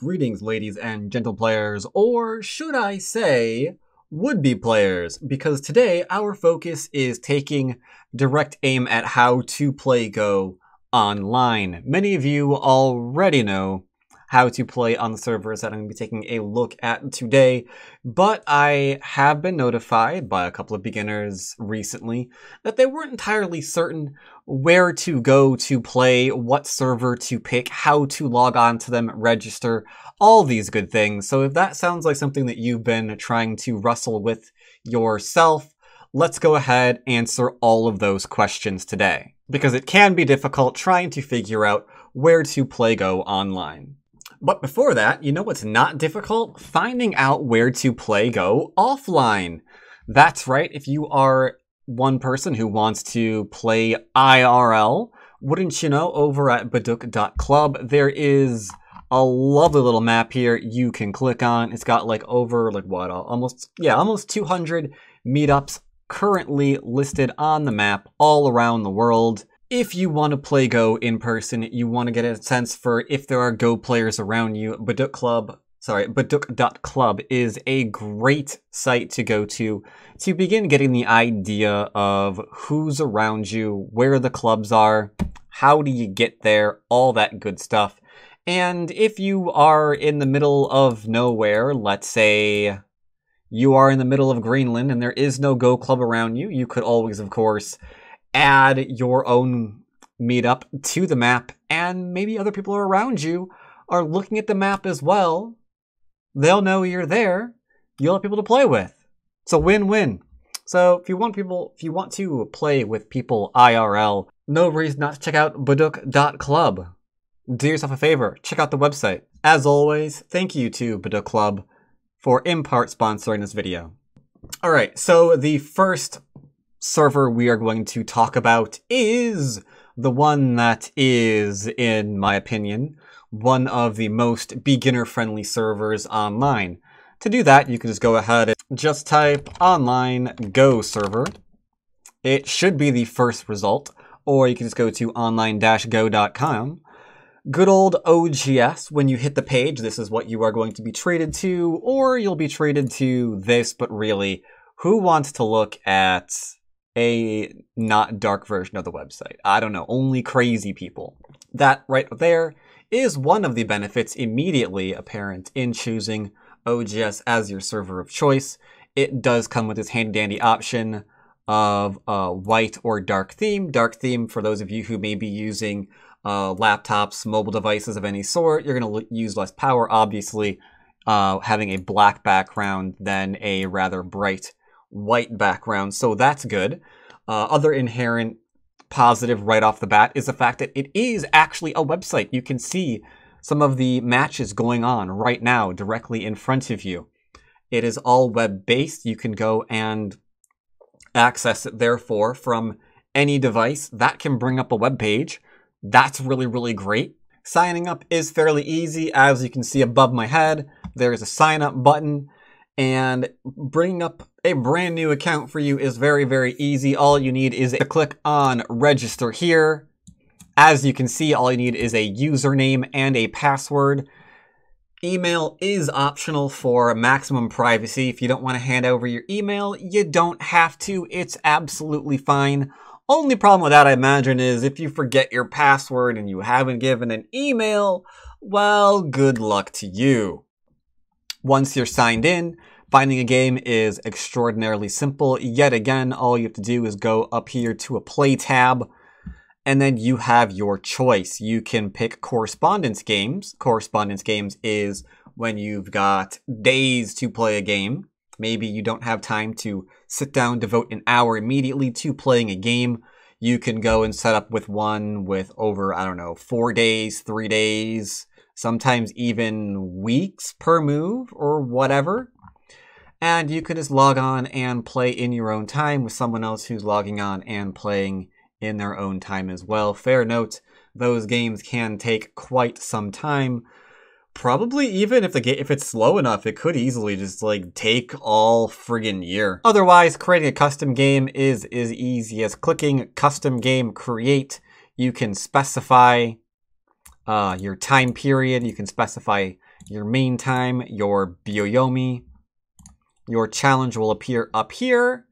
Greetings, ladies and gentle players, or should I say, would-be players, because today our focus is taking direct aim at how to play Go online. Many of you already know how to play on the servers that I'm going to be taking a look at today, but I have been notified by a couple of beginners recently that they weren't entirely certain where to go to play, what server to pick, how to log on to them, register, all these good things. So if that sounds like something that you've been trying to wrestle with yourself, let's go ahead and answer all of those questions today, because it can be difficult trying to figure out where to play Go online. But before that, you know what's not difficult? Finding out where to play Go offline. That's right, if you are one person who wants to play IRL, wouldn't you know, over at BadukClub, there is a lovely little map here you can click on. It's got almost 200 meetups currently listed on the map all around the world. If you want to play Go in person, you want to get a sense for if there are Go players around you, Baduk.club is a great site to go to begin getting the idea of who's around you, where the clubs are, how do you get there, all that good stuff. And if you are in the middle of nowhere, let's say you are in the middle of Greenland and there is no Go club around you, you could always, of course, add your own meetup to the map, and maybe other people around you are looking at the map as well. They'll know you're there. You'll have people to play with. It's a win-win. So if you want to play with people IRL, no reason not to check out Baduk.club. Do yourself a favor, check out the website. As always, thank you to BadukClub for in part sponsoring this video. Alright, so the first server we are going to talk about is the one that is, in my opinion, one of the most beginner-friendly servers online. To do that, you can just go ahead and just type online Go server. It should be the first result, or you can just go to online-go.com. Good old OGS, when you hit the page, this is what you are going to be treated to, or you'll be treated to this, but really, who wants to look at a not dark version of the website? I don't know, only crazy people. That right there is one of the benefits immediately apparent in choosing OGS as your server of choice. It does come with this handy-dandy option of a white or dark theme. Dark theme, for those of you who may be using laptops, mobile devices of any sort, you're going to use less power, obviously, having a black background than a rather bright white background, so that's good. Other inherent positive right off the bat is the fact that it is actually a website. You can see some of the matches going on right now directly in front of you. It is all web-based. You can go and access it, therefore, from any device. That can bring up a web page. That's really, really great. Signing up is fairly easy. As you can see above my head, there is a sign up button, and bringing up a brand new account for you is very, very easy. All you need is to click on register here. As you can see, all you need is a username and a password. Email is optional for maximum privacy. If you don't want to hand over your email, you don't have to. It's absolutely fine. Only problem with that, I imagine, is if you forget your password and you haven't given an email, well, good luck to you. Once you're signed in, finding a game is extraordinarily simple. Yet again, all you have to do is go up here to a play tab, and then you have your choice. You can pick Correspondence Games. Correspondence Games is when you've got days to play a game. Maybe you don't have time to sit down, devote an hour immediately to playing a game. You can go and set up with one with over, 4 days, 3 days, sometimes even weeks per move or whatever. And you can just log on and play in your own time with someone else who's logging on and playing in their own time as well. Fair note, those games can take quite some time. Probably even if it's slow enough, it could easily just take all friggin' year. Otherwise, creating a custom game is as easy as clicking custom game create. You can specify your time period. You can specify your main time, your Byoyomi. Your challenge will appear up here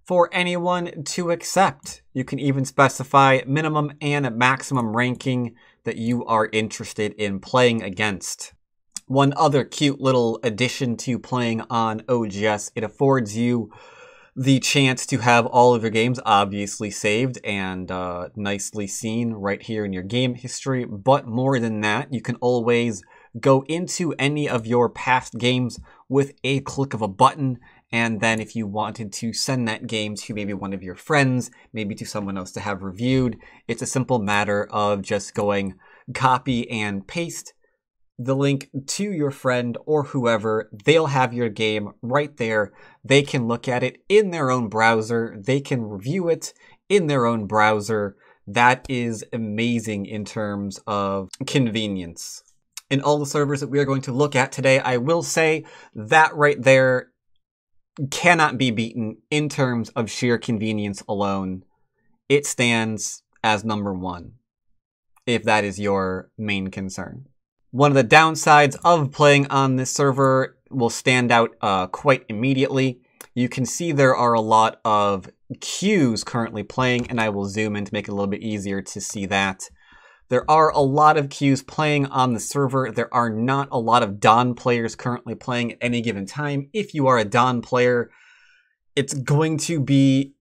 for anyone to accept. You can even specify minimum and maximum ranking that you are interested in playing against. One other cute little addition to playing on OGS, it affords you the chance to have all of your games obviously saved and nicely seen right here in your game history. But more than that, you can always go into any of your past games with a click of a button. And then if you wanted to send that game to maybe one of your friends, maybe to someone else to have reviewed, it's a simple matter of just going copy and paste the link to your friend or whoever. They'll have your game right there. They can look at it in their own browser. They can review it in their own browser. That is amazing in terms of convenience. In all the servers that we are going to look at today, I will say that right there cannot be beaten in terms of sheer convenience alone. It stands as #1, if that is your main concern. One of the downsides of playing on this server will stand out quite immediately. You can see there are a lot of queues currently playing, and I will zoom in to make it a little bit easier to see that. There are a lot of queues playing on the server. There are not a lot of Dawn players currently playing at any given time. If you are a Dawn player, it's going to be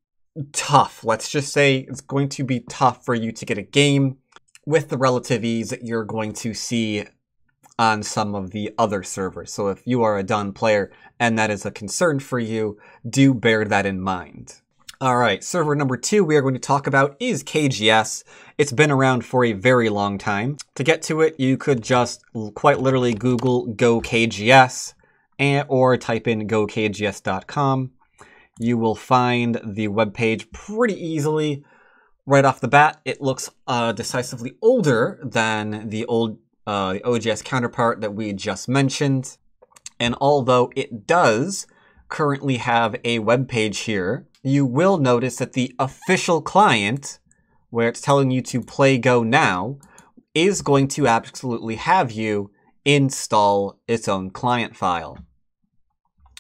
tough. Let's just say it's going to be tough for you to get a game with the relative ease that you're going to see on some of the other servers. So if you are a Dawn player and that is a concern for you, do bear that in mind. All right, server number 2 we are going to talk about is KGS. It's been around for a very long time. To get to it, you could just quite literally Google Go KGS or type in gokgs.com. You will find the webpage pretty easily. Right off the bat, it looks decisively older than the OGS counterpart that we just mentioned. And although it does currently have a web page here, you will notice that the official client, where it's telling you to play Go now, is going to absolutely have you install its own client file.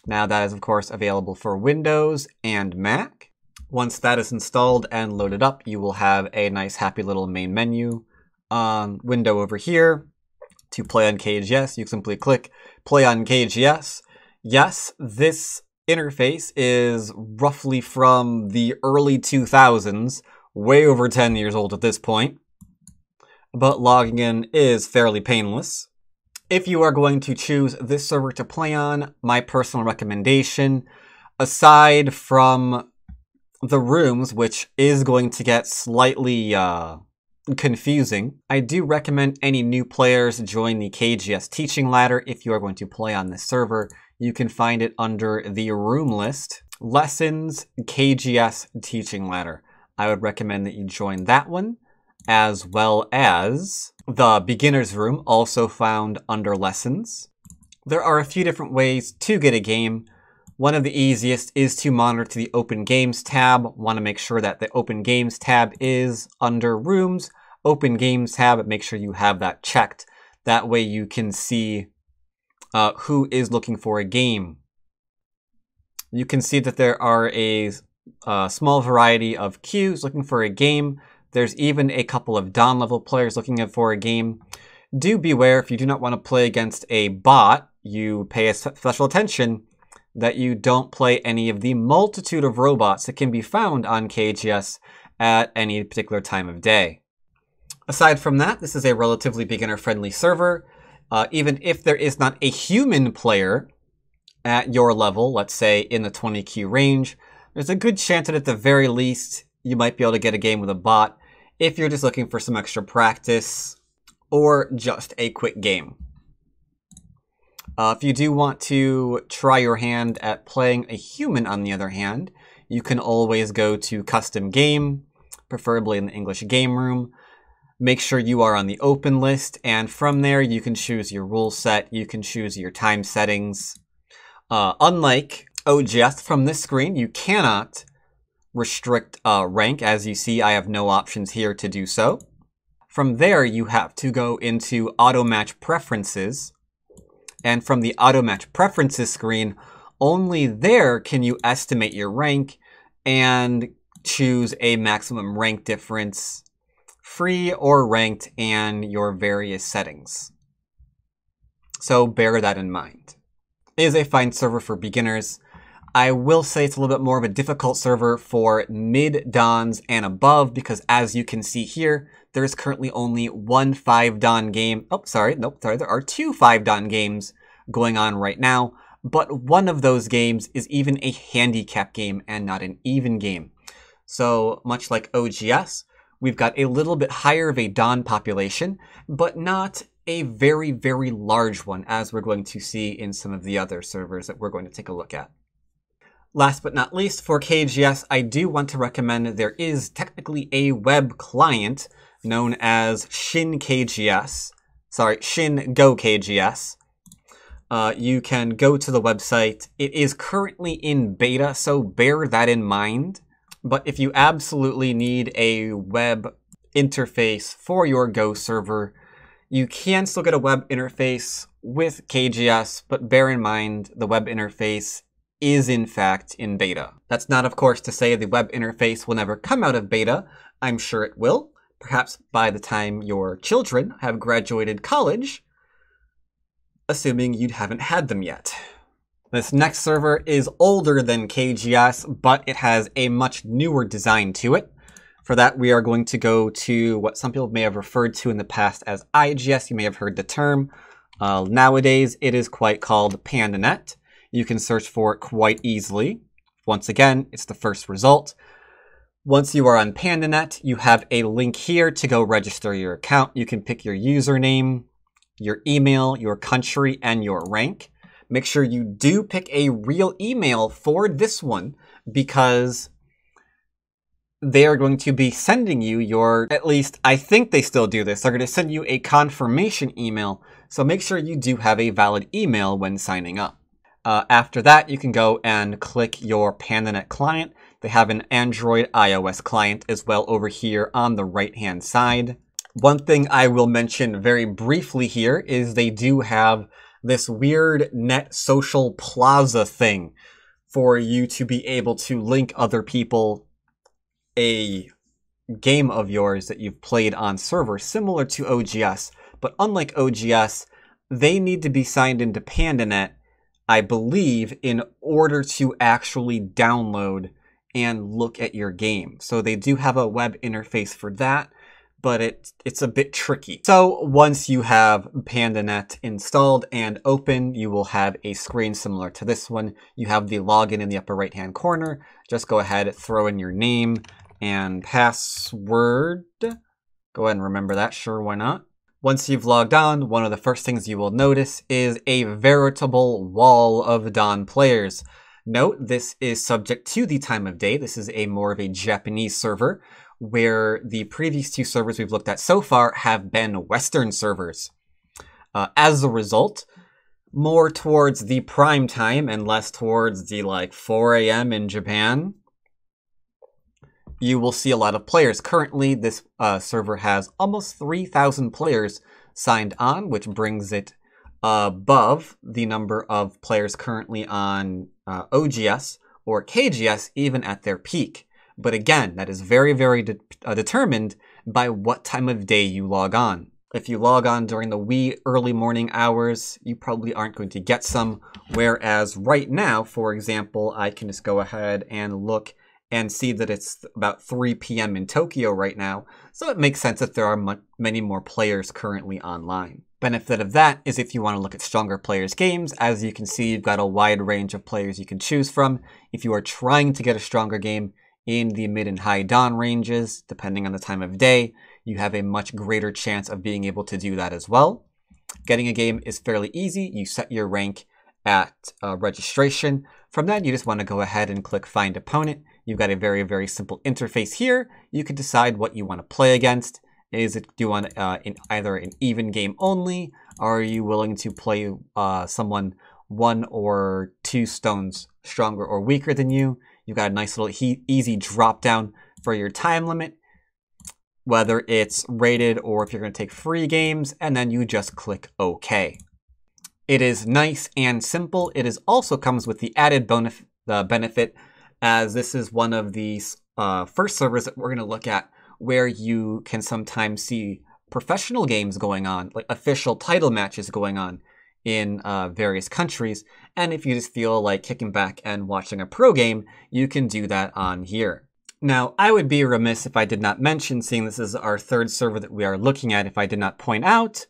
Now that is of course available for Windows and Mac. Once that is installed and loaded up, you will have a nice happy little main menu window over here. To play on KGS, you simply click play on KGS. Yes, this interface is roughly from the early 2000s, way over 10 years old at this point, but logging in is fairly painless. If you are going to choose this server to play on, my personal recommendation, aside from the rooms, which is going to get slightly confusing, I do recommend any new players join the KGS teaching ladder. If you are going to play on this server, you can find it under the room list, Lessons KGS Teaching Ladder. I would recommend that you join that one, as well as the beginner's room, also found under Lessons. There are a few different ways to get a game. One of the easiest is to monitor the Open Games tab. Want to make sure that the Open Games tab is under Rooms, Open Games tab, make sure you have that checked. That way you can see who is looking for a game. You can see that there are a small variety of queues looking for a game. There's even a couple of Dawn level players looking for a game. Do beware, if you do not want to play against a bot, you pay special attention that you don't play any of the multitude of robots that can be found on KGS at any particular time of day. Aside from that, this is a relatively beginner-friendly server. Even if there is not a human player at your level, let's say in the 20 queue range, there's a good chance that at the very least you might be able to get a game with a bot if you're just looking for some extra practice or just a quick game. If you do want to try your hand at playing a human, on the other hand, you can always go to Custom Game, preferably in the English Game Room. Make sure you are on the open list, and from there you can choose your rule set, you can choose your time settings. Unlike OGS, from this screen, you cannot restrict rank. As you see, I have no options here to do so. From there, you have to go into Auto Match Preferences, And from the Auto Match Preferences screen, only there can you estimate your rank and choose a maximum rank difference, free or ranked, and your various settings. So bear that in mind. It is a fine server for beginners. I will say it's a little bit more of a difficult server for mid-dons and above because as you can see here, there's currently only one 5-don game. Oh, sorry. Nope, sorry. There are 2 5-don games going on right now, but one of those games is even a handicap game and not an even game. So much like OGS, we've got a little bit higher of a don population, but not a very, very large one, as we're going to see in some of the other servers that we're going to take a look at. Last but not least, for KGS, I do want to recommend there is technically a web client known as Shin Go KGS. You can go to the website. It is currently in beta, so bear that in mind. But if you absolutely need a web interface for your Go server, you can still get a web interface with KGS, but bear in mind the web interface is in fact in beta. That's not, of course, to say the web interface will never come out of beta. I'm sure it will, perhaps by the time your children have graduated college, assuming you haven't had them yet. This next server is older than KGS, but it has a much newer design to it. For that, we are going to go to what some people may have referred to in the past as IGS. You may have heard the term. Nowadays, it is quite called Pandanet. You can search for it quite easily. Once again, it's the first result. Once you are on Pandanet, you have a link here to go register your account. You can pick your username, your email, your country, and your rank. Make sure you do pick a real email for this one because they are going to be sending you your, at least I think they still do this, they're going to send you a confirmation email. So make sure you do have a valid email when signing up. After that, you can go and click your Pandanet client. They have an Android iOS client as well over here on the right-hand side. One thing I will mention very briefly here is they do have this weird Net Social Plaza thing for you to be able to link other people a game of yours that you've played on server, similar to OGS. But unlike OGS, they need to be signed into Pandanet, I believe, in order to actually download and look at your game. So they do have a web interface for that, but it's a bit tricky. So once you have Pandanet installed and open, you will have a screen similar to this one. You have the login in the upper right-hand corner. Just go ahead, throw in your name and password. Go ahead and remember that, sure, why not? Once you've logged on, one of the first things you will notice is a veritable wall of Don players. Note, this is subject to the time of day. This is more of a Japanese server, where the previous 2 servers we've looked at so far have been Western servers. As a result, more towards the prime time and less towards the 4 a.m. in Japan, you will see a lot of players. Currently, this server has almost 3,000 players signed on, which brings it above the number of players currently on OGS or KGS, even at their peak. But again, that is very, very determined by what time of day you log on. If you log on during the wee early morning hours, you probably aren't going to get some. Whereas right now, for example, I can just go ahead and look and see that it's about 3 p.m. in Tokyo right now. So it makes sense that there are many more players currently online. Benefit of that is if you want to look at stronger players' games, as you can see, you've got a wide range of players you can choose from. If you are trying to get a stronger game in the mid and high dawn ranges, depending on the time of day, you have a much greater chance of being able to do that as well. Getting a game is fairly easy. You set your rank at registration. From that, you just want to go ahead and click Find Opponent. You've got a very, very simple interface here. You can decide what you want to play against. Do you want either an even game only, or are you willing to play someone 1 or 2 stones stronger or weaker than you? You've got a nice little easy drop down for your time limit, whether it's rated or if you're going to take free games, and then you just click OK. It is nice and simple. It also comes with the added benefit, as this is one of the first servers that we're going to look at where you can sometimes see professional games going on, like official title matches going on in various countries. And if you just feel like kicking back and watching a pro game, you can do that on here. Now, I would be remiss if I did not mention, seeing this is our third server that we are looking at, if I did not point out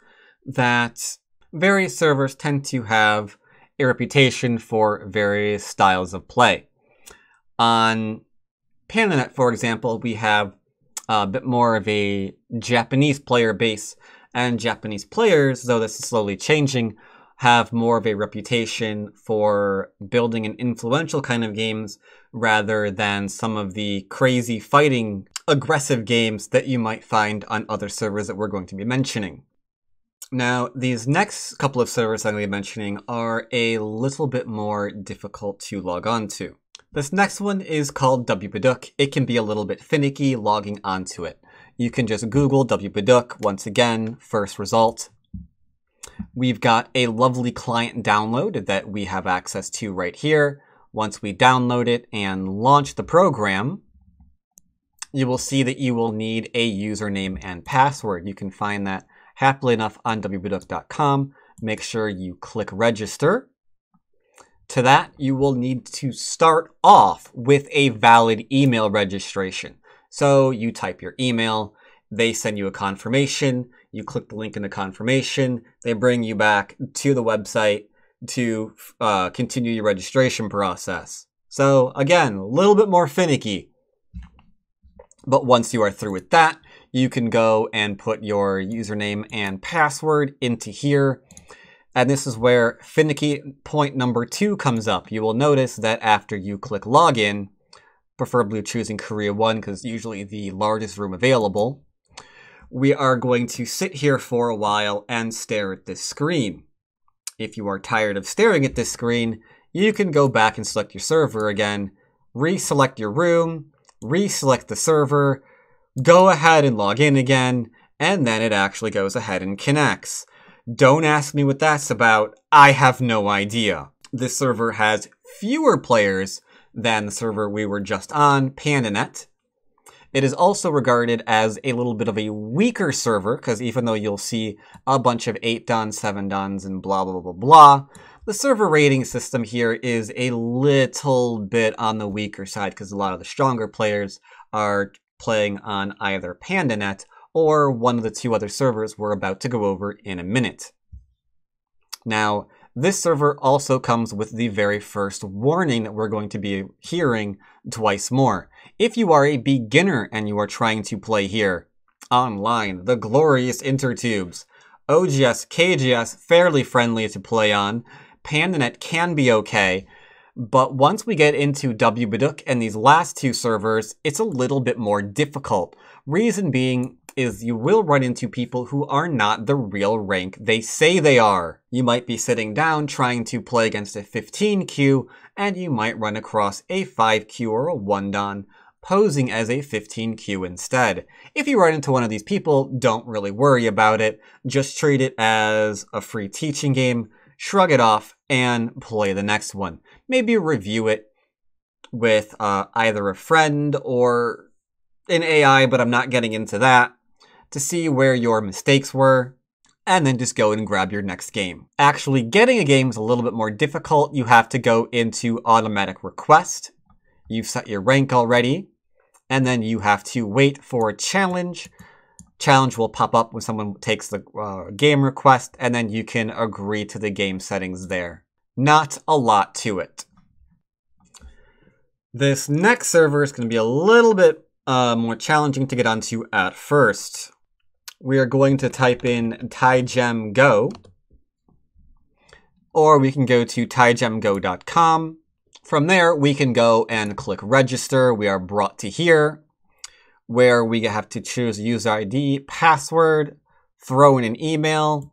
that various servers tend to have a reputation for various styles of play. On Pandanet, for example, we have a bit more of a Japanese player base, and Japanese players, though this is slowly changing, have more of a reputation for building an influential kind of games rather than some of the crazy fighting, aggressive games that you might find on other servers that we're going to be mentioning. Now, these next couple of servers I'm going to be mentioning are a little bit more difficult to log on to. This next one is called Wbaduk. It can be a little bit finicky logging onto it. You can just Google Wbaduk. Once again, first result. We've got a lovely client download that we have access to right here. Once we download it and launch the program, you will see that you will need a username and password. You can find that happily enough on wbaduk.com. Make sure you click register. To that, you will need to start off with a valid email registration. So you type your email, they send you a confirmation, you click the link in the confirmation, they bring you back to the website to continue your registration process. So again, a little bit more finicky. But once you are through with that, you can go and put your username and password into here. And this is where finicky point number 2 comes up. You will notice that after you click login, preferably choosing Korea 1 because it's usually the largest room available, we are going to sit here for a while and stare at this screen. If you are tired of staring at this screen, you can go back and select your server again, reselect your room, reselect the server, go ahead and log in again, and then it actually goes ahead and connects. Don't ask me what that's about. I have no idea. This server has fewer players than the server we were just on, Pandanet. It is also regarded as a little bit of a weaker server, because even though you'll see a bunch of 8 dons, 7 dons, and blah, blah, blah, blah, the server rating system here is a little bit on the weaker side, because a lot of the stronger players are playing on either Pandanet or one of the 2 other servers we're about to go over in a minute. Now, this server also comes with the very first warning that we're going to be hearing twice more. If you are a beginner and you are trying to play here, online, the glorious intertubes, OGS, KGS, fairly friendly to play on, Pandanet can be okay, but once we get into Wbaduk and these last 2 servers, it's a little bit more difficult. Reason being is you will run into people who are not the real rank they say they are. You might be sitting down trying to play against a 15Q, and you might run across a 5Q or a 1-don posing as a 15Q instead. If you run into one of these people, don't really worry about it. Just treat it as a free teaching game, shrug it off, and play the next one. Maybe review it with either a friend or an AI, but I'm not getting into that, to see where your mistakes were, and then just go and grab your next game. Actually, getting a game is a little bit more difficult. You have to go into automatic request. You've set your rank already, and then you have to wait for a challenge. Challenge will pop up when someone takes the game request, and then you can agree to the game settings there. Not a lot to it. This next server is going to be a little bit more challenging to get onto at first. We are going to type in Tygem Go, or we can go to tygemgo.com. From there, we can go and click register. We are brought to here, where we have to choose user ID, password, throw in an email.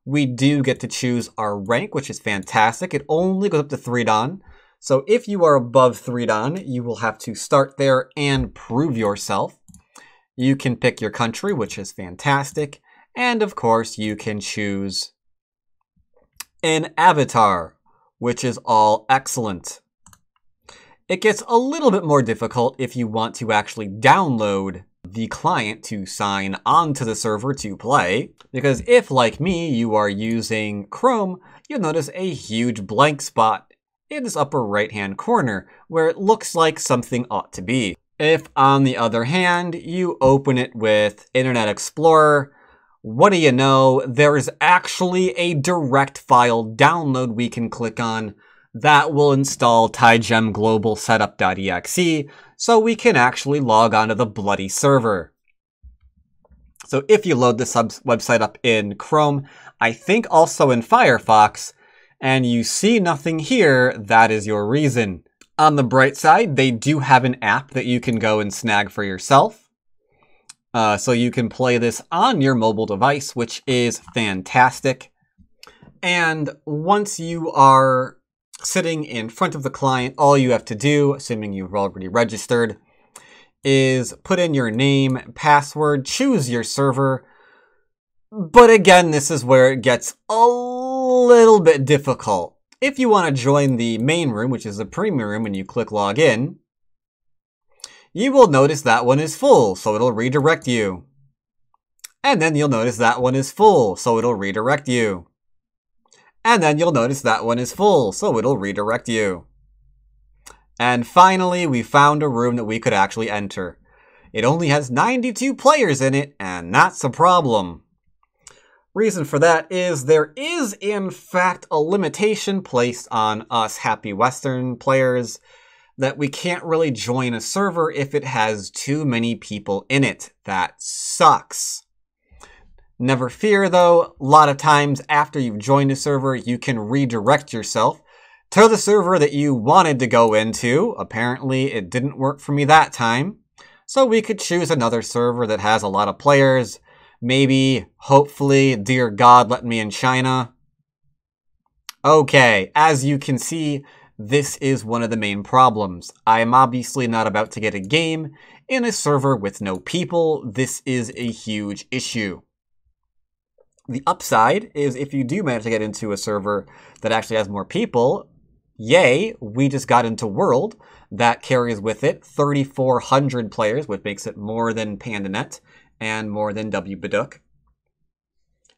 We do get to choose our rank, which is fantastic. It only goes up to 3 dan. So if you are above 3 dan, you will have to start there and prove yourself. You can pick your country, which is fantastic. And of course, you can choose an avatar, which is all excellent. It gets a little bit more difficult if you want to actually download the client to sign onto the server to play, because if, like me, you are using Chrome, you'll notice a huge blank spot in this upper right-hand corner where it looks like something ought to be. If, on the other hand, you open it with Internet Explorer, what do you know? There is actually a direct file download we can click on that will install Tygem global setup.exe, so we can actually log onto the bloody server. So if you load this website up in Chrome, I think also in Firefox, and you see nothing here, that is your reason. On the bright side, they do have an app that you can go and snag for yourself. So you can play this on your mobile device, which is fantastic. And once you are sitting in front of the client, all you have to do, assuming you've already registered, is put in your name, password, choose your server. But again, this is where it gets a little bit difficult. If you want to join the main room, which is the premium room, and you click login, you will notice that one is full, so it'll redirect you. And then you'll notice that one is full, so it'll redirect you. And then you'll notice that one is full, so it'll redirect you. And finally, we found a room that we could actually enter. It only has 92 players in it, and that's a problem. Reason for that is there is, in fact, a limitation placed on us happy Western players that we can't really join a server if it has too many people in it. That sucks. Never fear, though, a lot of times after you've joined a server, you can redirect yourself to the server that you wanted to go into. Apparently, it didn't work for me that time. So we could choose another server that has a lot of players. Maybe, hopefully, dear God, let me in China. Okay, as you can see, this is one of the main problems. I am obviously not about to get a game in a server with no people. This is a huge issue. The upside is if you do manage to get into a server that actually has more people, yay, we just got into World. That carries with it 3,400 players, which makes it more than Pandanet and more than Wbaduk.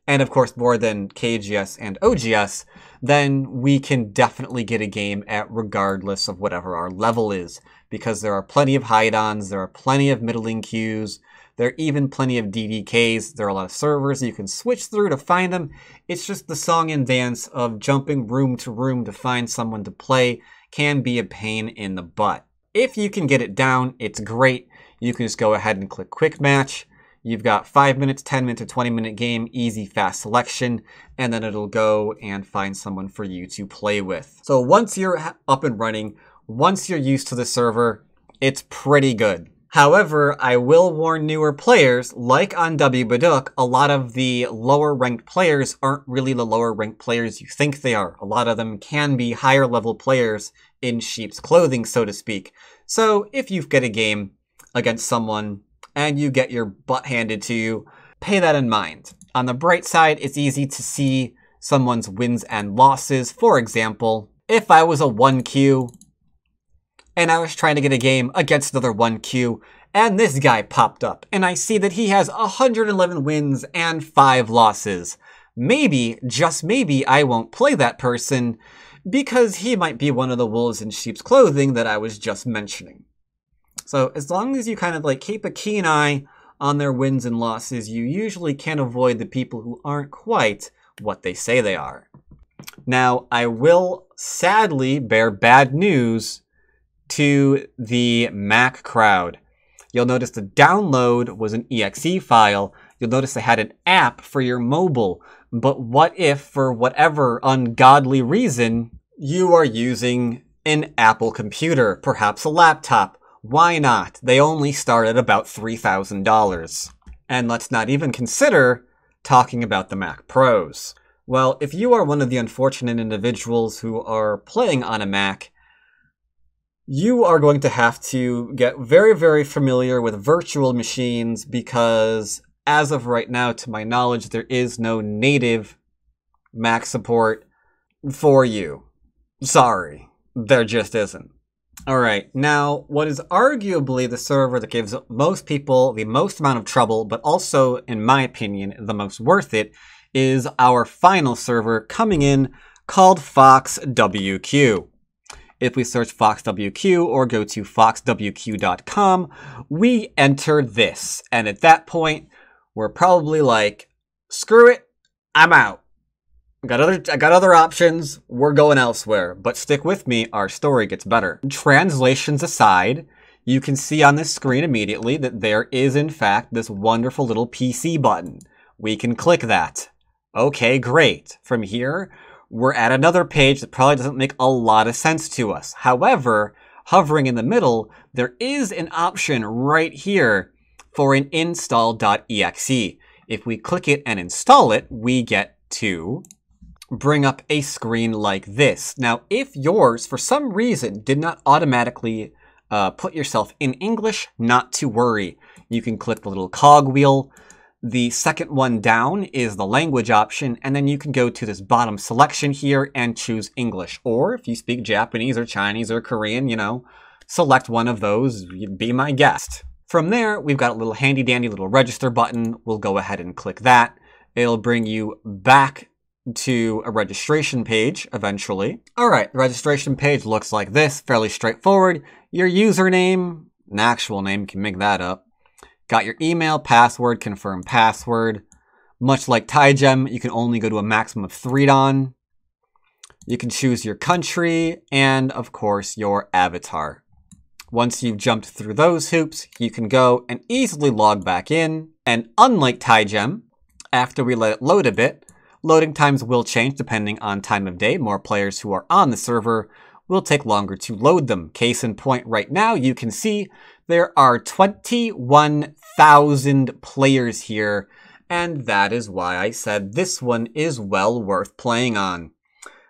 And of course more than KGS and OGS, then we can definitely get a game at regardless of whatever our level is. Because there are plenty of hide-ons, there are plenty of middling queues, there are even plenty of DDKs, there are a lot of servers you can switch through to find them. It's just the song and dance of jumping room to room to find someone to play can be a pain in the butt. If you can get it down, it's great. You can just go ahead and click Quick Match. You've got 5 minutes, 10 minutes, or 20-minute game, easy, fast selection, and then it'll go and find someone for you to play with. So once you're up and running, once you're used to the server, it's pretty good. However, I will warn newer players, like on Wbaduk, a lot of the lower ranked players aren't really the lower ranked players you think they are. A lot of them can be higher level players in sheep's clothing, so to speak. So if you get a game against someone and you get your butt handed to you, pay that in mind. On the bright side, it's easy to see someone's wins and losses. For example, if I was a 1Q and I was trying to get a game against another 1Q, and this guy popped up, and I see that he has 111 wins and 5 losses. Maybe, just maybe, I won't play that person because he might be one of the wolves in sheep's clothing that I was just mentioning. So as long as you kind of like keep a keen eye on their wins and losses, you usually can avoid the people who aren't quite what they say they are. Now, I will sadly bear bad news to the Mac crowd. You'll notice the download was an exe file. You'll notice they had an app for your mobile. But what if, for whatever ungodly reason, you are using an Apple computer, perhaps a laptop? Why not? They only start at about $3,000. And let's not even consider talking about the Mac Pros. Well, if you are one of the unfortunate individuals who are playing on a Mac, you are going to have to get very, very familiar with virtual machines because as of right now, to my knowledge, there is no native Mac support for you. Sorry, there just isn't. Alright, now what is arguably the server that gives most people the most amount of trouble, but also, in my opinion, the most worth it, is our final server coming in called Foxwq. If we search Foxwq or go to foxwq.com, we enter this. And at that point, we're probably like, screw it, I'm out. I got other options, we're going elsewhere. But stick with me, our story gets better. Translations aside, you can see on this screen immediately that there is in fact this wonderful little PC button. We can click that. Okay, great. From here, we're at another page that probably doesn't make a lot of sense to us. However, hovering in the middle, there is an option right here for an install.exe. If we click it and install it, we get to bring up a screen like this. Now, if yours, for some reason, did not automatically put yourself in English, not to worry. You can click the little cogwheel. The second one down is the language option, and then you can go to this bottom selection here and choose English. Or if you speak Japanese or Chinese or Korean, you know, select one of those, be my guest. From there, we've got a little handy dandy little register button. We'll go ahead and click that. It'll bring you back to a registration page eventually. All right, the registration page looks like this, fairly straightforward. Your username, an actual name, you can make that up. Got your email, password, confirm password. Much like Tygem, you can only go to a maximum of 3 don. You can choose your country and, of course, your avatar. Once you've jumped through those hoops, you can go and easily log back in. And unlike Tygem, after we let it load a bit, loading times will change depending on time of day. More players who are on the server will take longer to load them. Case in point, right now, you can see there are 21,000 players here, and that is why I said this one is well worth playing on.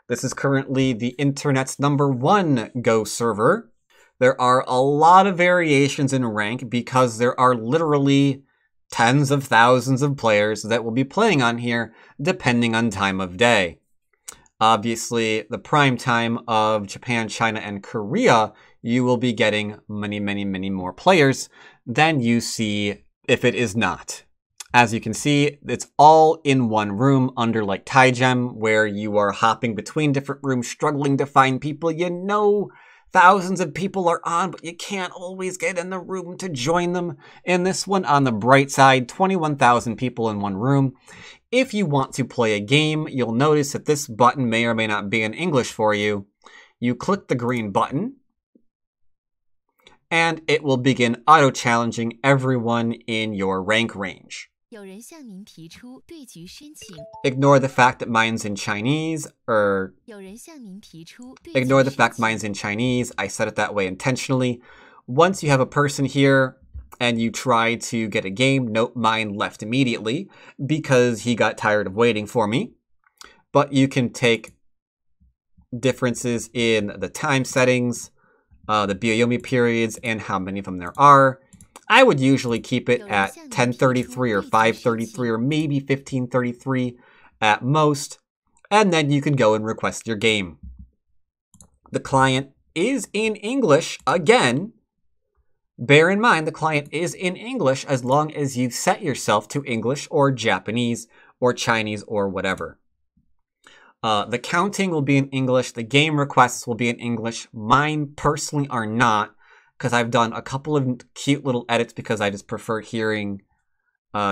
This is currently the internet's #1 Go server. There are a lot of variations in rank because there are literally tens of thousands of players that will be playing on here depending on time of day. Obviously, the prime time of Japan, China, and Korea, you will be getting many, many, many more players than you see if it is not. As you can see, it's all in one room, under like Tygem, where you are hopping between different rooms, struggling to find people. You know thousands of people are on, but you can't always get in the room to join them. In this one, on the bright side, 21,000 people in one room. If you want to play a game, you'll notice that this button may or may not be in English for you. You click the green button, and it will begin auto-challenging everyone in your rank range. Ignore the fact that mine's in Chinese, ignore the fact mine's in Chinese. I said it that way intentionally. Once you have a person here and you try to get a game, note mine left immediately because he got tired of waiting for me. But you can take differences in the time settings, the Byoyomi periods, and how many of them there are. I would usually keep it at 10:33 or 5:33 or maybe 15:33 at most, and then you can go and request your game. The client is in English again. Bear in mind, the client is in English as long as you've set yourself to English or Japanese or Chinese or whatever. The counting will be in English. The game requests will be in English. Mine personally are not, because I've done a couple of cute little edits because I just prefer hearing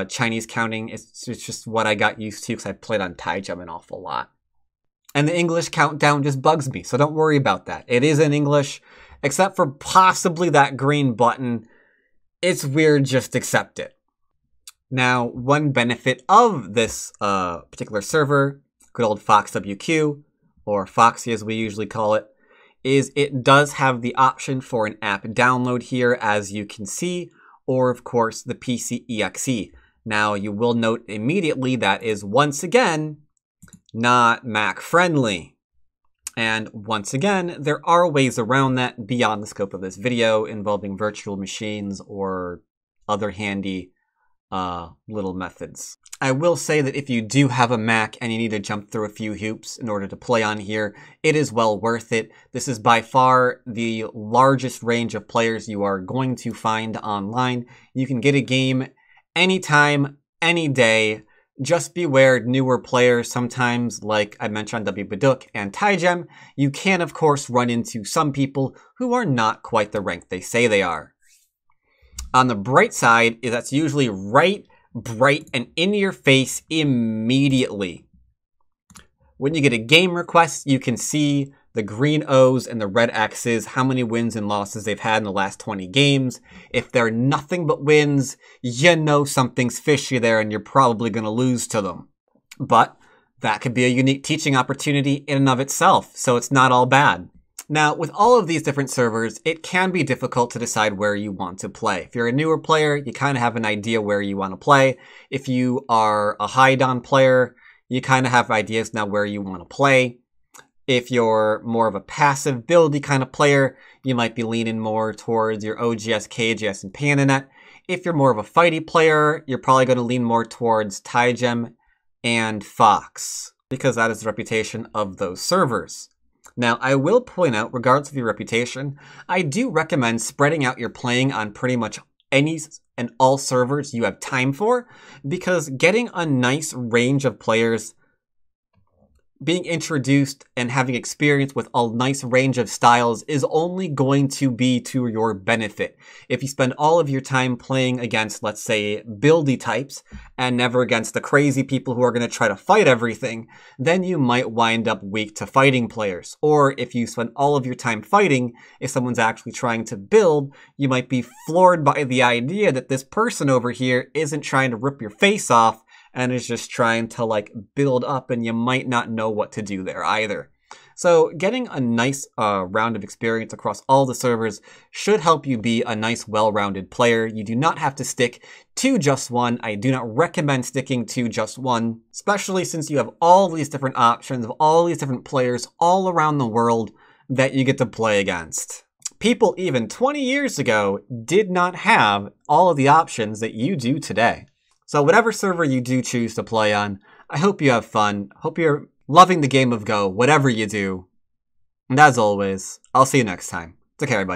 Chinese counting. It's just what I got used to because I played on Tygem an awful lot. And the English countdown just bugs me, so don't worry about that. It is in English, except for possibly that green button. It's weird, just accept it. Now, one benefit of this particular server, good old Foxwq, or Foxy as we usually call it, is it does have the option for an app download here, as you can see, or of course the PC exe. Now you will note immediately that is once again not Mac friendly. And once again, there are ways around that beyond the scope of this video involving virtual machines or other handy little methods. I will say that if you do have a Mac and you need to jump through a few hoops in order to play on here, it is well worth it. This is by far the largest range of players you are going to find online. You can get a game anytime, any day. Just beware newer players sometimes, like I mentioned on Wbaduk and Tygem, you can of course run into some people who are not quite the rank they say they are. On the bright side, that's usually right, bright, and in your face immediately. When you get a game request, you can see the green O's and the red X's, how many wins and losses they've had in the last 20 games. If they're nothing but wins, you know something's fishy there and you're probably going to lose to them. But that could be a unique teaching opportunity in and of itself, so it's not all bad. Now, with all of these different servers, it can be difficult to decide where you want to play. If you're a newer player, you kind of have an idea where you want to play. If you are a high-don player, you kind of have ideas now where you want to play. If you're more of a passive buildy kind of player, you might be leaning more towards your OGS, KGS, and Pandanet. If you're more of a fighty player, you're probably going to lean more towards Tygem and Fox, because that is the reputation of those servers. Now, I will point out, regardless of your reputation, I do recommend spreading out your playing on pretty much any and all servers you have time for, because getting a nice range of players, being introduced and having experience with a nice range of styles is only going to be to your benefit. If you spend all of your time playing against, let's say, buildy types and never against the crazy people who are going to try to fight everything, then you might wind up weak to fighting players. Or if you spend all of your time fighting, if someone's actually trying to build, you might be floored by the idea that this person over here isn't trying to rip your face off and is just trying to like build up, and you might not know what to do there either. So getting a nice round of experience across all the servers should help you be a nice, well-rounded player. You do not have to stick to just one. I do not recommend sticking to just one, especially since you have all these different options of all these different players all around the world that you get to play against. People even 20 years ago did not have all of the options that you do today. So whatever server you do choose to play on, I hope you have fun. Hope you're loving the game of Go, whatever you do. And as always, I'll see you next time. Take care, everybody.